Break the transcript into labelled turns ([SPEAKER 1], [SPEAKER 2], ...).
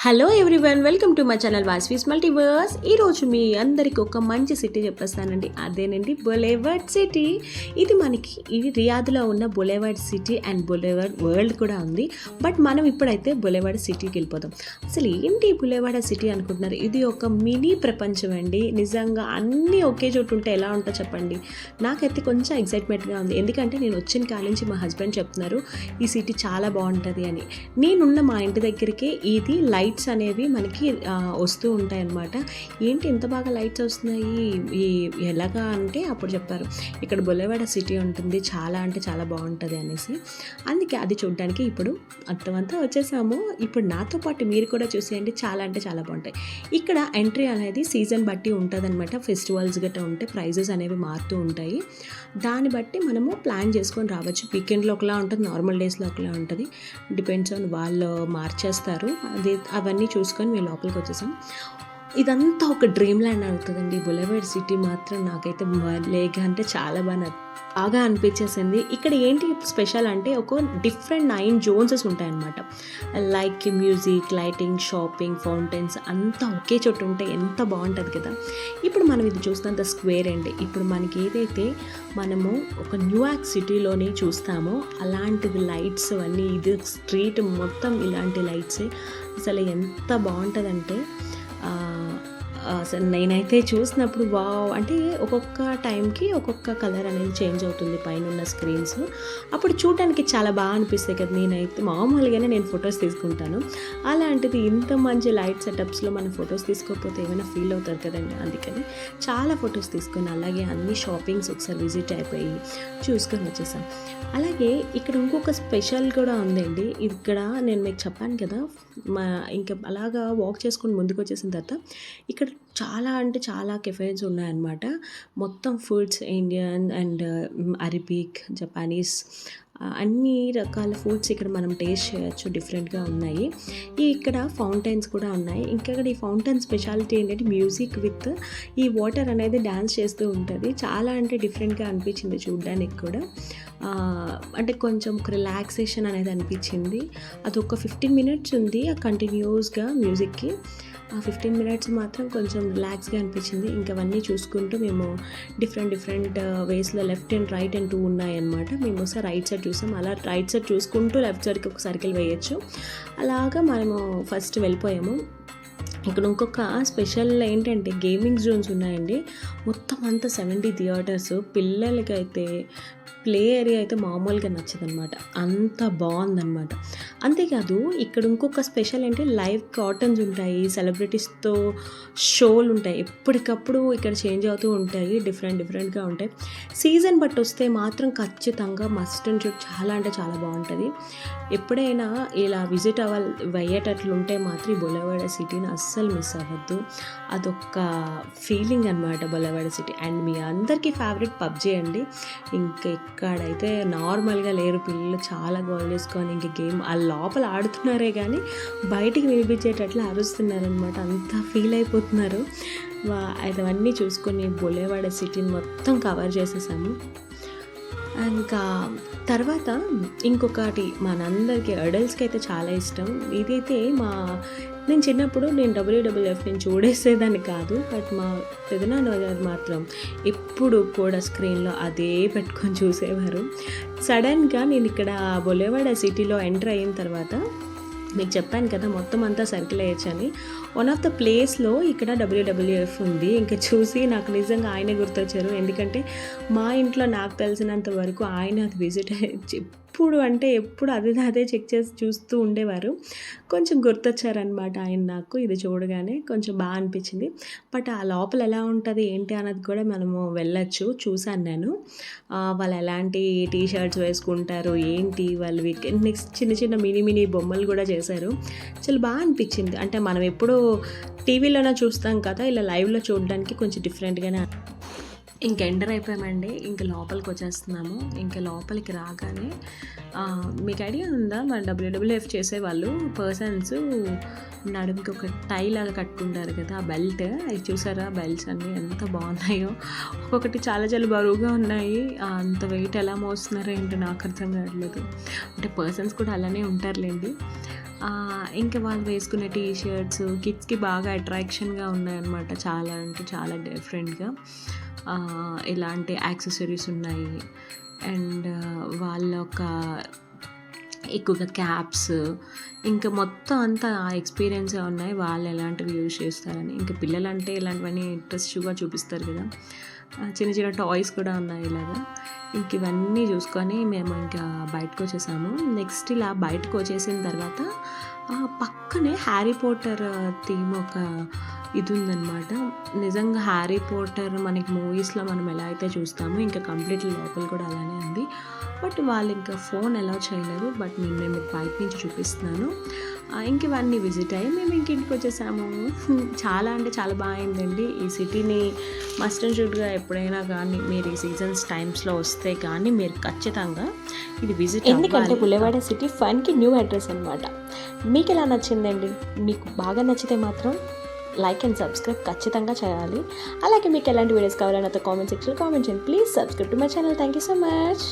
[SPEAKER 1] Hello everyone, welcome to my channel వాస్వీస్ multiverse. ఈరోజు మీ అందరికి ఒక మంచి సిటీ చెప్పేస్తానండి. అదేనండి బొలేవర్డ్ సిటీ. ఇది రియాద్లో ఉన్న బొలేవర్డ్ సిటీ అండ్ బొలేవర్డ్ వరల్డ్ కూడా ఉంది. బట్ మనం ఇప్పుడైతే బొలేవర్డ్ సిటీకి వెళ్ళిపోదాం. అసలు ఏంటి బొలేవర్డ్ సిటీ అనుకుంటున్నారు? ఇది ఒక మినీ ప్రపంచం అండి. నిజంగా అన్నీ ఒకే చోటు ఉంటే ఎలా ఉంటుందో చెప్పండి. నాకైతే కొంచెం ఎక్సైట్మెంట్గా ఉంది, ఎందుకంటే నేను వచ్చిన కాడ నుంచి మా హస్బెండ్ చెప్తున్నారు ఈ సిటీ చాలా బాగుంటుంది అని. నేనున్న మా ఇంటి దగ్గరికి ఇది లైట్స్ అనేవి మనకి వస్తూ ఉంటాయి అన్నమాట. ఏంటి ఇంత బాగా లైట్స్ వస్తున్నాయి ఎలాగా అంటే అప్పుడు చెప్పారు ఇక్కడ బొలేవాడ సిటీ ఉంటుంది, చాలా అంటే చాలా బాగుంటుంది అనేసి. అందుకే అది చూడడానికి ఇప్పుడు అంతా వచ్చేసాము. ఇప్పుడు నాతో పాటు మీరు కూడా చూసేయండి, చాలా అంటే చాలా బాగుంటాయి. ఇక్కడ ఎంట్రీ అనేది సీజన్ బట్టి ఉంటుంది అనమాట. ఫెస్టివల్స్ గట్రా ఉంటే ప్రైజెస్ అనేవి మారుతూ ఉంటాయి. దాన్ని బట్టి మనము ప్లాన్ చేసుకొని రావచ్చు. వీకెండ్లో ఒకలా ఉంటుంది, నార్మల్ డేస్లో ఒకలా ఉంటుంది. డిపెండ్స్ ఆన్ వాళ్ళు మార్చేస్తారు. అవన్నీ చూసుకొని మేము లోపలికి వచ్చేసాం. ఇదంతా ఒక డ్రీమ్ ల్యాండ్ అవుతుందండి. బొలేవర్డ్ సిటీ మాత్రం నాకైతే లేక అంటే చాలా బాగా అనిపించేసింది. ఇక్కడ ఏంటి స్పెషల్ అంటే ఒక డిఫరెంట్ 9 జోన్సెస్ ఉంటాయన్నమాట. Like music, lighting, shopping, fountains అంతా ఒకే చోటు ఉంటే ఎంత బాగుంటుంది కదా. ఇప్పుడు మనం ఇది చూస్తున్నంత స్క్వేర్ అండి. ఇప్పుడు మనకి ఏదైతే మనము ఒక న్యూయార్క్ సిటీలోని చూస్తామో అలాంటిది లైట్స్ అన్నీ, ఇది స్ట్రీట్ మొత్తం ఇలాంటి లైట్సే. అసలు ఎంత బాగుంటుందంటే అసలు నేనైతే చూసినప్పుడు వావ్ అంటే ఒక్కొక్క టైంకి ఒక్కొక్క కలర్ అనేది చేంజ్ అవుతుంది పైన ఉన్న స్క్రీన్స్. అప్పుడు చూడడానికి చాలా బాగా అనిపిస్తాయి కదా. నేనైతే మామూలుగానే నేను ఫొటోస్ తీసుకుంటాను. అలాంటిది ఇంత మంచి లైట్ సెటప్స్లో మనం ఫొటోస్ తీసుకోకపోతే ఏమైనా ఫీల్ అవుతారు కదండి. అందుకని చాలా ఫొటోస్ తీసుకొని అలాగే అన్ని షాపింగ్స్ ఒకసారి విజిట్ అయిపోయి చూసుకొని వచ్చేసాం. అలాగే ఇక్కడ ఇంకొక స్పెషల్ కూడా ఉందండి. ఇక్కడ నేను మీకు చెప్పాను కదా, ఇంకా అలాగా వాక్ చేసుకొని ముందుకు వచ్చేసిన తర్వాత ఇక్కడ చాలా అంటే చాలా కెఫేస్ ఉన్నాయన్నమాట. మొత్తం foods Indian and Arabic, Japanese అన్ని రకాల ఫుడ్స్ ఇక్కడ మనం టేస్ట్ చేయొచ్చు. డిఫరెంట్గా ఉన్నాయి. ఇక్కడ ఫౌంటైన్స్ కూడా ఉన్నాయి. ఇంకా ఈ ఫౌంటైన్ స్పెషాలిటీ ఏంటంటే మ్యూజిక్ విత్ ఈ వాటర్ అనేది డ్యాన్స్ చేస్తూ ఉంటుంది. చాలా అంటే డిఫరెంట్గా అనిపించింది చూడడానికి కూడా. అంటే కొంచెం ఒక రిలాక్సేషన్ అనేది అనిపించింది. అది ఒక 15 మినిట్స్ ఉంది కంటిన్యూస్గా మ్యూజిక్కి. ఆ 15 మినిట్స్ మాత్రం కొంచెం రిలాక్స్గా అనిపించింది. ఇంకవన్నీ చూసుకుంటూ మేము డిఫరెంట్ వేస్లో లెఫ్ట్ అండ్ రైట్ అండ్ 2 ఉన్నాయన్నమాట. మేము ఒకసారి రైట్ సైడ్ చూసాం. అలా రైట్ సైడ్ చూసుకుంటూ లెఫ్ట్ సైడ్కి ఒక సర్కిల్ వేయచ్చు. అలాగా మనము ఫస్ట్ వెళ్ళిపోయాము. ఇక్కడ ఇంకొక స్పెషల్ ఏంటంటే గేమింగ్ జోన్స్ ఉన్నాయండి. మొత్తం అంతా 70 థియేటర్స్. పిల్లలకైతే ప్లే ఏరియా అయితే మామూలుగా నచ్చదనమాట, అంత బాగుందనమాట. అంతేకాదు ఇక్కడ ఇంకొక స్పెషల్ అంటే లైవ్ కాటన్స్ ఉంటాయి, సెలబ్రిటీస్తో షోలు ఉంటాయి. ఎప్పటికప్పుడు ఇక్కడ చేంజ్ అవుతూ ఉంటాయి, డిఫరెంట్గా ఉంటాయి. సీజన్ బట్టి వస్తే మాత్రం ఖచ్చితంగా మస్ట్ అండ్ షుడ్, చాలా అంటే చాలా బాగుంటుంది. ఎప్పుడైనా ఇలా విజిట్ అయ్యేటట్లు ఉంటే మాత్రం ఈ బొలేవాడ సిటీని అస్సలు మిస్ అవ్వద్దు. అదొక ఫీలింగ్ అనమాట బొలేవాడ సిటీ. అండ్ మీ అందరికీ ఫేవరెట్ పబ్జీ అండి. ఇక్కడైతే నార్మల్గా లేరు పిల్లలు, చాలా గోల్ చేసుకొని ఇంక గేమ్ ఆ లోపల ఆడుతున్నారే కానీ బయటికి వినిపించేటట్లు అరుస్తున్నారనమాట. అంతా ఫీల్ అయిపోతున్నారు. అవన్నీ చూసుకొని బొలేవాడ సిటీని మొత్తం కవర్ చేసేసాము. ఇంకా తర్వాత ఇంకొకటి మనందరికీ అడల్ట్స్కి అయితే చాలా ఇష్టం. ఇదైతే నేను చిన్నప్పుడు WWF నేను చూడేసేదాన్ని కాదు. బట్ మా పెదనాన్న గారు మాత్రం ఎప్పుడు కూడా స్క్రీన్లో అదే పెట్టుకొని చూసేవారు. సడన్గా నేను ఇక్కడ బొలేవాడ సిటీలో ఎంటర్ అయిన తర్వాత మీకు చెప్పాను కదా మొత్తం అంతా సర్కిల్ అయ్యొచ్చని. వన్ ఆఫ్ ద ప్లేస్లో ఇక్కడ WWF ఉంది. ఇంకా చూసి నాకు నిజంగా ఆయనే గుర్తొచ్చారు. ఎందుకంటే మా ఇంట్లో నాకు తెలిసినంత వరకు ఆయన అది విజిట్ ఎప్పుడు అదే చెక్ చేసి చూస్తూ ఉండేవారు. కొంచెం గుర్తొచ్చారనమాట ఆయన నాకు. ఇది చూడగానే కొంచెం బాగా అనిపించింది. బట్ ఆ లోపల ఎలా ఉంటుంది ఏంటి అన్నది కూడా మనము వెళ్ళొచ్చు. చూశాను నేను. వాళ్ళు ఎలాంటి టీ షర్ట్స్ వేసుకుంటారు ఏంటి, వాళ్ళు నెక్స్ట్ చిన్న మినీ బొమ్మలు కూడా చేశారు. చాలా బాగా అనిపించింది. అంటే మనం ఎప్పుడూ టీవీలోనే చూస్తాం కదా, ఇలా లైవ్లో చూడడానికి కొంచెం డిఫరెంట్గానే. ఇంక ఎంటర్ అయిపోయామండి. ఇంక లోపలికి వచ్చేస్తున్నాము. ఇంకా లోపలికి రాగానే మీకు ఐడియా ఉందా, మన WWF చేసేవాళ్ళు పర్సన్స్ నడుముకి ఒక టై లాగా కట్టుకుంటారు కదా, ఆ బెల్ట్. అవి చూసారా బెల్ట్స్ అన్నీ ఎంత బాగున్నాయో. ఒక్కొక్కటి చాలా చాలా బరువుగా ఉన్నాయి. అంత వెయిట్ ఎలా మోస్తున్నారో ఏంటో నాకు అర్థం కావట్లేదు. అంటే పర్సన్స్ కూడా అలానే ఉంటారులేండి. ఇంకా వాళ్ళు వేసుకునే టీ షర్ట్స్ కిడ్స్కి బాగా అట్రాక్షన్గా ఉన్నాయన్నమాట. చాలా అంటే చాలా డిఫరెంట్గా ఇలాంటి యాక్సెసరీస్ ఉన్నాయి. అండ్ వాళ్ళ ఒక ఎక్కువగా క్యాప్స్ ఇంకా మొత్తం అంతా ఆ ఎక్స్పీరియన్సే ఉన్నాయి. వాళ్ళు ఎలాంటివి యూజ్ చేస్తారని. ఇంకా పిల్లలంటే ఇలాంటివన్నీ ఇంట్రెస్ట్గా చూపిస్తారు కదా. చిన్న చిన్న టాయ్స్ కూడా ఉన్నాయి ఇలాగా. ఇంక ఇవన్నీ చూసుకొని మేము ఇంకా బయటకు వచ్చేసాము. నెక్స్ట్ ఇలా బయటకు వచ్చేసిన తర్వాత పక్కనే హ్యారీ పోటర్ థీమ్ ఒక ఇది ఉందన్నమాట. నిజంగా హ్యారీ పోటర్ మనకి మూవీస్లో మనం ఎలా అయితే చూస్తామో ఇంకా కంప్లీట్లీ లోపల కూడా అలానే ఉంది. బట్ వాళ్ళు ఇంకా ఫోన్ అలౌ చేయలేదు. బట్ నేను బయట నుంచి చూపిస్తున్నాను. ఇంక ఇవన్నీ విజిట్ అయ్యి మేము ఇంక ఇంటికి వచ్చేసాము. చాలా అంటే చాలా బాగుందండి. ఈ సిటీని మస్ట్ అండ్ షుడ్గా ఎప్పుడైనా కానీ మీరు ఈ సీజన్స్ టైమ్స్లో వస్తే కానీ మీరు ఖచ్చితంగా ఇది విజిట్. ఎందుకంటే బులెవాడ సిటీ ఫన్కి న్యూ అడ్రస్ అనమాట. మీకు ఎలా నచ్చిందండి? మీకు బాగా నచ్చితే మాత్రం లైక్ అండ్ సబ్స్క్రైబ్ ఖచ్చితంగా చేయాలి. అలాగే మీకు ఎలాంటి వీడియోస్ కావాలో నాతో కామెంట్ సెక్షన్లో కామెంట్ చేయండి. Please subscribe to my channel. Thank you so much.